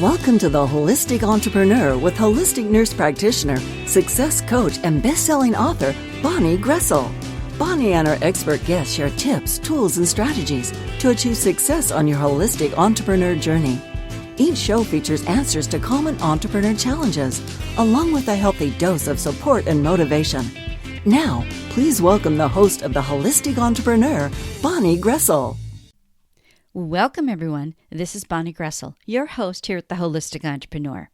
Welcome to The Holistic Entrepreneur with holistic nurse practitioner, success coach, and best-selling author, Bonnie Groessl. Bonnie and her expert guests share tips, tools, and strategies to achieve success on your holistic entrepreneur journey. Each show features answers to common entrepreneur challenges, along with a healthy dose of support and motivation. Now, please welcome the host of The Holistic Entrepreneur, Bonnie Groessl. Welcome, everyone. This is Bonnie Groessl, your host here at The Holistic Entrepreneur.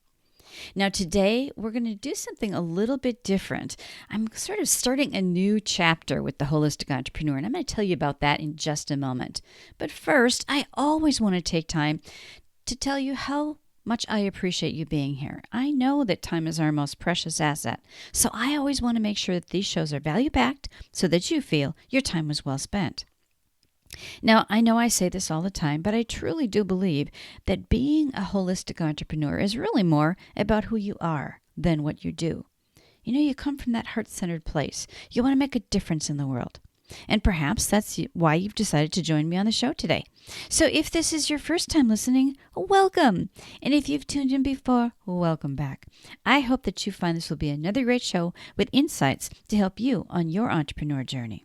Now, today, we're going to do something a little bit different. I'm sort of starting a new chapter with The Holistic Entrepreneur, and I'm going to tell you about that in just a moment. But first, I always want to take time to tell you how much I appreciate you being here. I know that time is our most precious asset, so I always want to make sure that these shows are value-packed so that you feel your time was well spent. Now, I know I say this all the time, but I truly do believe that being a holistic entrepreneur is really more about who you are than what you do. You know, you come from that heart-centered place. You want to make a difference in the world. And perhaps that's why you've decided to join me on the show today. So if this is your first time listening, welcome. And if you've tuned in before, welcome back. I hope that you find this will be another great show with insights to help you on your entrepreneur journey.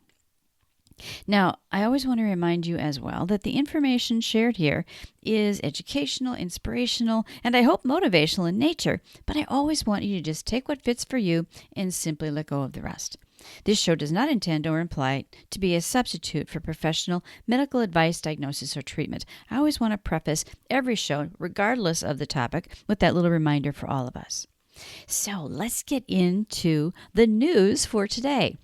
Now, I always want to remind you as well that the information shared here is educational, inspirational, and I hope motivational in nature, but I always want you to just take what fits for you and simply let go of the rest. This show does not intend or imply to be a substitute for professional medical advice, diagnosis, or treatment. I always want to preface every show, regardless of the topic, with that little reminder for all of us. So let's get into the news for today.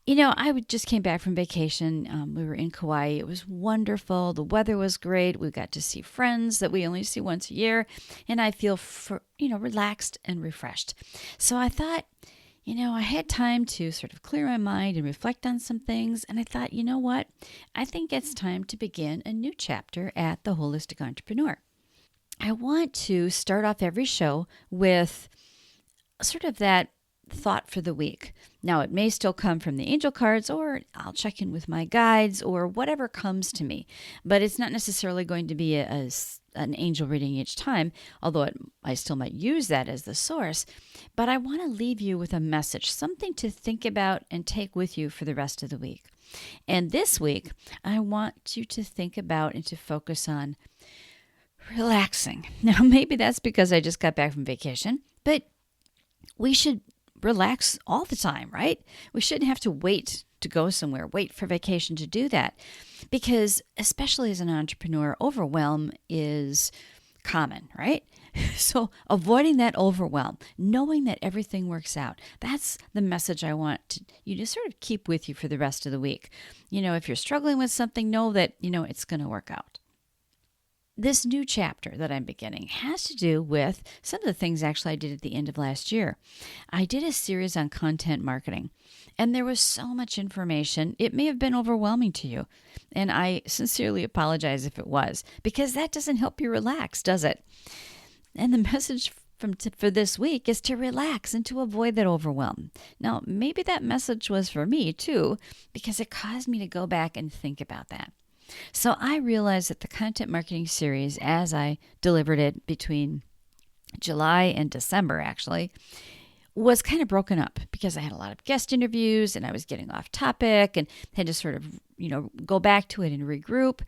You know, I just came back from vacation. We were in Kauai. It was wonderful. The weather was great. We got to see friends that we only see once a year. And I feel, relaxed and refreshed. So I thought, I had time to sort of clear my mind and reflect on some things. And I thought, you know what? I think it's time to begin a new chapter at The Holistic Entrepreneur. I want to start off every show with sort of that thought for the week. Now, it may still come from the angel cards, or I'll check in with my guides, or whatever comes to me. But it's not necessarily going to be an angel reading each time, although I still might use that as the source. But I want to leave you with a message, something to think about and take with you for the rest of the week. And this week, I want you to think about and to focus on relaxing. Now, maybe that's because I just got back from vacation, but we should relax all the time, right? We shouldn't have to wait to go somewhere, wait for vacation to do that. Because especially as an entrepreneur, overwhelm is common, right? So avoiding that overwhelm, knowing that everything works out, that's the message I want you to sort of keep with you for the rest of the week. If you're struggling with something, know that, it's going to work out. This new chapter that I'm beginning has to do with some of the things actually I did at the end of last year. I did a series on content marketing, and there was so much information, it may have been overwhelming to you. And I sincerely apologize if it was, because that doesn't help you relax, does it? And the message for this week is to relax and to avoid that overwhelm. Now, maybe that message was for me too, because it caused me to go back and think about that. So I realized that the content marketing series, as I delivered it between July and December, actually, was kind of broken up because I had a lot of guest interviews and I was getting off topic and had to sort of, go back to it and regroup.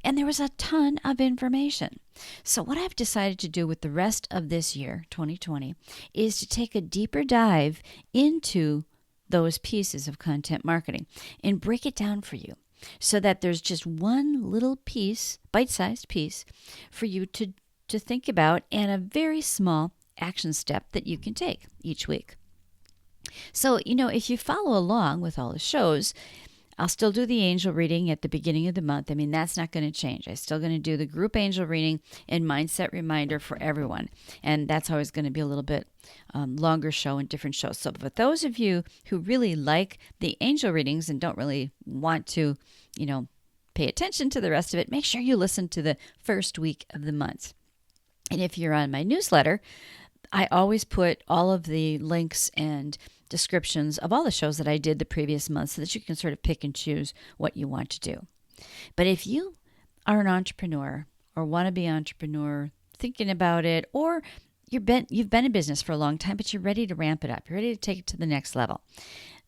And there was a ton of information. So what I've decided to do with the rest of this year, 2020, is to take a deeper dive into those pieces of content marketing and break it down for you, so that there's just one little piece, bite-sized piece, for you to think about, and a very small action step that you can take each week. So, if you follow along with all the shows, I'll still do the angel reading at the beginning of the month. I mean, that's not going to change. I'm still going to do the group angel reading and mindset reminder for everyone. And that's always going to be a little bit longer show and different shows. So for those of you who really like the angel readings and don't really want to, pay attention to the rest of it, make sure you listen to the first week of the month. And if you're on my newsletter, I always put all of the links and descriptions of all the shows that I did the previous month so that you can sort of pick and choose what you want to do. But if you are an entrepreneur or want to be an entrepreneur thinking about it, or you've been in business for a long time, but you're ready to ramp it up. You're ready to take it to the next level.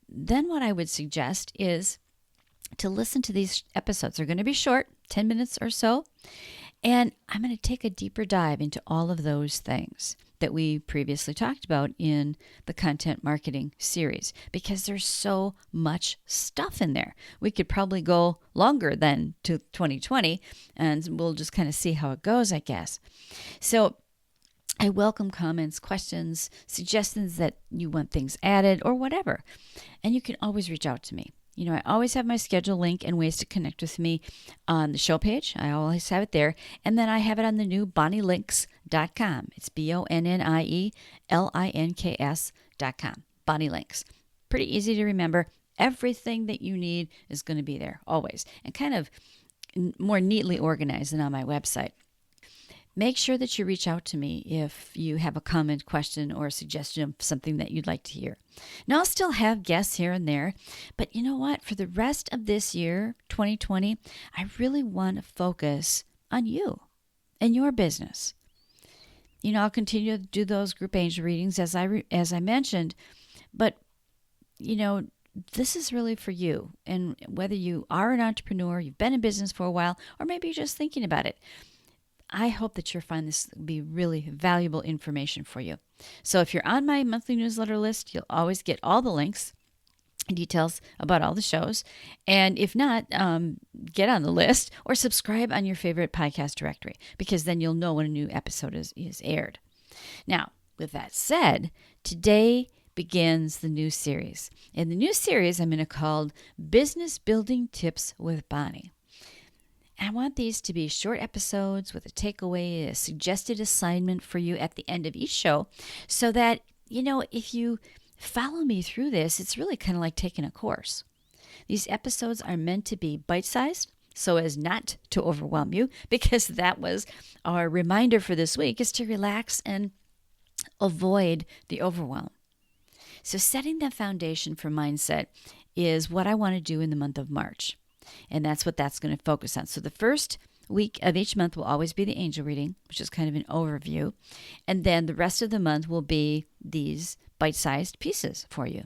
Then what I would suggest is to listen to these episodes. They're going to be short, 10 minutes or so. And I'm going to take a deeper dive into all of those things that we previously talked about in the content marketing series, because there's so much stuff in there. We could probably go longer than to 2020, and we'll just kind of see how it goes, I guess. So I welcome comments, questions, suggestions that you want things added or whatever. And you can always reach out to me. I always have my schedule link and ways to connect with me on the show page. I always have it there. And then I have it on the new bonnielinks.com. It's BonnieLinks.com. Bonnie Links. Pretty easy to remember. Everything that you need is going to be there always, and kind of more neatly organized than on my website. Make sure that you reach out to me if you have a comment, question, or a suggestion of something that you'd like to hear. Now, I'll still have guests here and there, but you know what? For the rest of this year, 2020, I really want to focus on you and your business. I'll continue to do those group angel readings as I mentioned, but this is really for you. And whether you are an entrepreneur, you've been in business for a while, or maybe you're just thinking about it, I hope that you'll find this to be really valuable information for you. So if you're on my monthly newsletter list, you'll always get all the links and details about all the shows. And if not, get on the list or subscribe on your favorite podcast directory, because then you'll know when a new episode is aired. Now, with that said, today begins the new series. In the new series, I'm going to call Business Building Tips with Bonnie. I want these to be short episodes with a takeaway, a suggested assignment for you at the end of each show, so that, if you follow me through this, it's really kind of like taking a course. These episodes are meant to be bite-sized so as not to overwhelm you, because that was our reminder for this week, is to relax and avoid the overwhelm. So setting the foundation for mindset is what I want to do in the month of March. And that's what that's going to focus on. So the first week of each month will always be the angel reading, which is kind of an overview. And then the rest of the month will be these bite-sized pieces for you.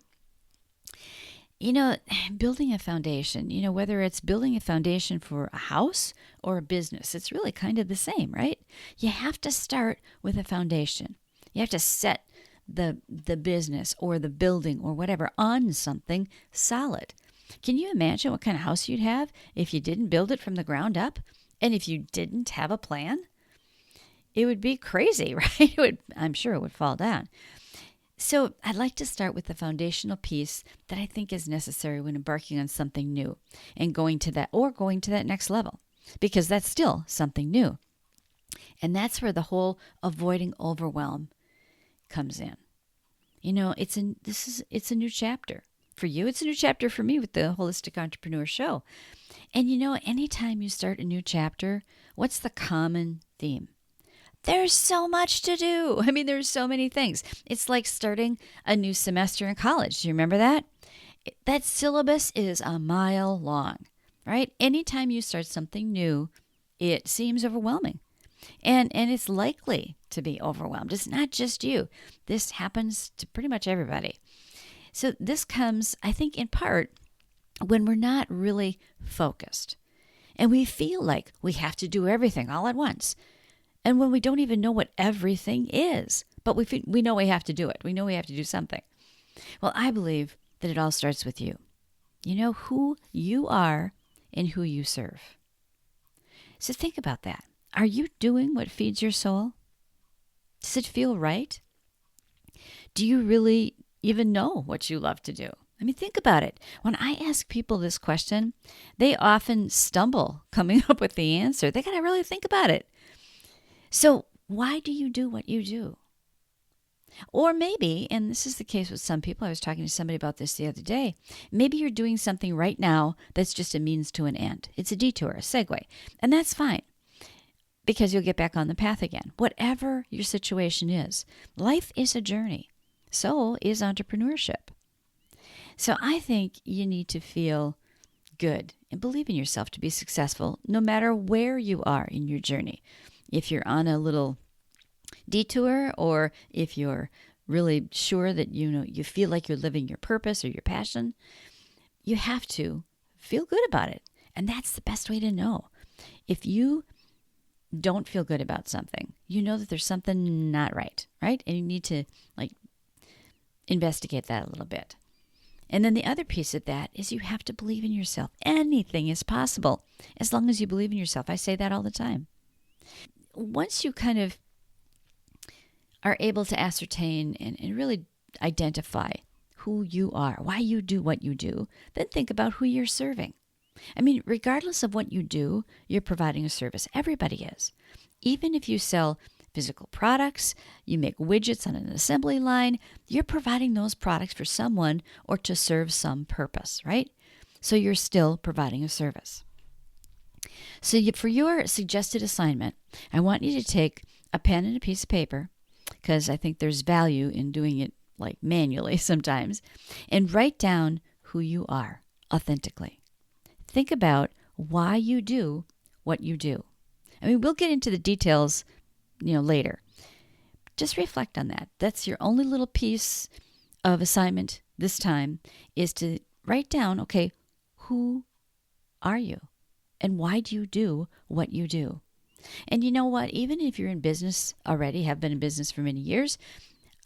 Building a foundation, whether it's building a foundation for a house or a business, it's really kind of the same, right? You have to start with a foundation. You have to set the business or the building or whatever on something solid. Can you imagine what kind of house you'd have if you didn't build it from the ground up, and if you didn't have a plan? It would be crazy, right? I'm sure it would fall down. So I'd like to start with the foundational piece that I think is necessary when embarking on something new and going to that next level, because that's still something new. And that's where the whole avoiding overwhelm comes in. It's a new chapter. For you, it's a new chapter. For me, with the Holistic Entrepreneur Show. And anytime you start a new chapter, what's the common theme? There's so much to do. There's so many things. It's like starting a new semester in college. Do you remember that? That syllabus is a mile long, right? Anytime you start something new, it seems overwhelming. And it's likely to be overwhelmed. It's not just you. This happens to pretty much everybody. So this comes, I think, in part when we're not really focused and we feel like we have to do everything all at once. And when we don't even know what everything is, but we know we have to do it. We know we have to do something. Well, I believe that it all starts with you. You know who you are and who you serve. So think about that. Are you doing what feeds your soul? Does it feel right? Do you really even know what you love to do? Think about it. When I ask people this question, they often stumble coming up with the answer. They got to really think about it. So why do you do what you do? Or maybe, and this is the case with some people, I was talking to somebody about this the other day, maybe you're doing something right now that's just a means to an end. It's a detour, a segue, and that's fine, because you'll get back on the path again. Whatever your situation is, life is a journey. So is entrepreneurship. So I think you need to feel good and believe in yourself to be successful no matter where you are in your journey. If you're on a little detour, or if you're really sure that you feel like you're living your purpose or your passion, you have to feel good about it. And that's the best way to know. If you don't feel good about something, you know that there's something not right? And you need to investigate that a little bit. And then the other piece of that is you have to believe in yourself. Anything is possible as long as you believe in yourself. I say that all the time. Once you kind of are able to ascertain and really identify who you are, why you do what you do, then think about who you're serving. I mean, regardless of what you do, you're providing a service. Everybody is. Even if you sell physical products, you make widgets on an assembly line, you're providing those products for someone or to serve some purpose, right? So you're still providing a service. So for your suggested assignment, I want you to take a pen and a piece of paper, because I think there's value in doing it manually sometimes, and write down who you are authentically. Think about why you do what you do. I mean, we'll get into the details, later. Just reflect on that. That's your only little piece of assignment this time, is to write down, okay, who are you? And why do you do what you do? And you know what? Even if you're in business already, have been in business for many years,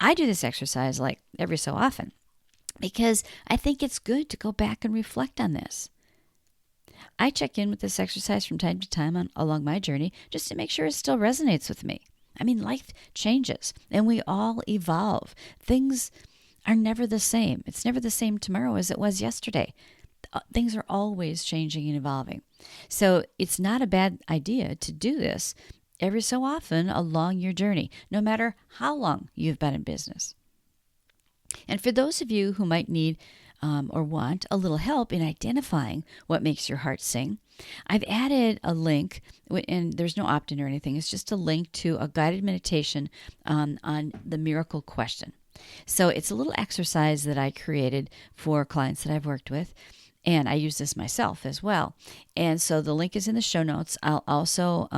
I do this exercise every so often, because I think it's good to go back and reflect on this. I check in with this exercise from time to time along my journey just to make sure it still resonates with me. I mean, life changes and we all evolve. Things are never the same. It's never the same tomorrow as it was yesterday. Things are always changing and evolving. So it's not a bad idea to do this every so often along your journey, no matter how long you've been in business. And for those of you who might need or want a little help in identifying what makes your heart sing, I've added a link, and there's no opt-in or anything. It's just a link to a guided meditation on the miracle question. So it's a little exercise that I created for clients that I've worked with, and I use this myself as well. And so the link is in the show notes. I'll also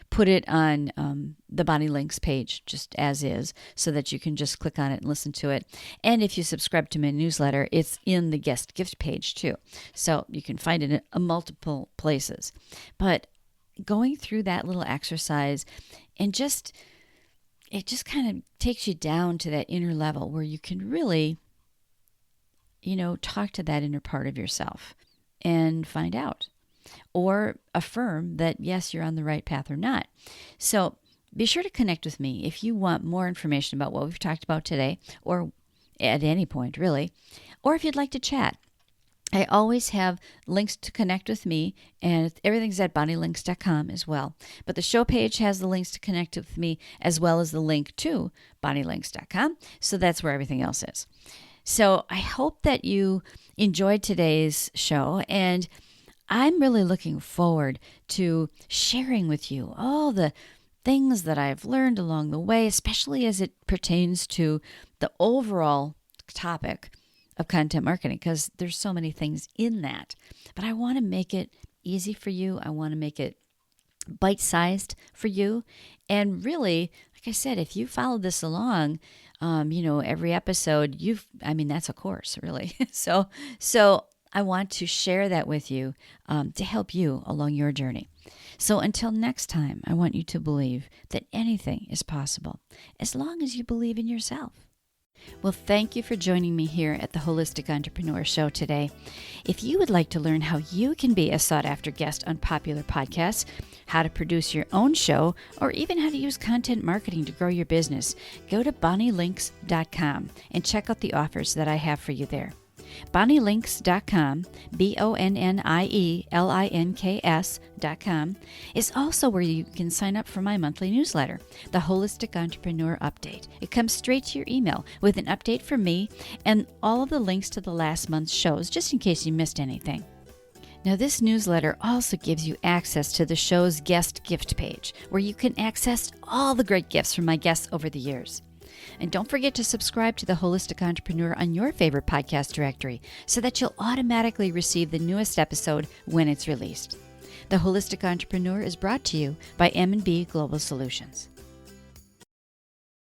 put it on the Bonnie Links page just as is, so that you can just click on it and listen to it. And if you subscribe to my newsletter, it's in the guest gift page too. So you can find it in multiple places. But going through that little exercise, and it just kind of takes you down to that inner level where you can really, talk to that inner part of yourself and find out, or affirm that, yes, you're on the right path or not. So be sure to connect with me if you want more information about what we've talked about today, or at any point, really, or if you'd like to chat. I always have links to connect with me, and everything's at bonnielinks.com as well. But the show page has the links to connect with me, as well as the link to bonnielinks.com. So that's where everything else is. So I hope that you enjoyed today's show, and I'm really looking forward to sharing with you all the things that I've learned along the way, especially as it pertains to the overall topic of content marketing, because there's so many things in that. But I want to make it easy for you. I want to make it bite-sized for you. And really, like I said, if you follow this along, every episode, that's a course, really. So I want to share that with you to help you along your journey. So until next time, I want you to believe that anything is possible as long as you believe in yourself. Well, thank you for joining me here at the Holistic Entrepreneur Show today. If you would like to learn how you can be a sought-after guest on popular podcasts, how to produce your own show, or even how to use content marketing to grow your business, go to bonnielinks.com and check out the offers that I have for you there. bonnielinks.com, BONNIELINKS.com, is also where you can sign up for my monthly newsletter, the Holistic Entrepreneur Update. It comes straight to your email with an update from me and all of the links to the last month's shows, just in case you missed anything. Now, this newsletter also gives you access to the show's guest gift page, where you can access all the great gifts from my guests over the years. And don't forget to subscribe to The Holistic Entrepreneur on your favorite podcast directory so that you'll automatically receive the newest episode when it's released. The Holistic Entrepreneur is brought to you by M&B Global Solutions.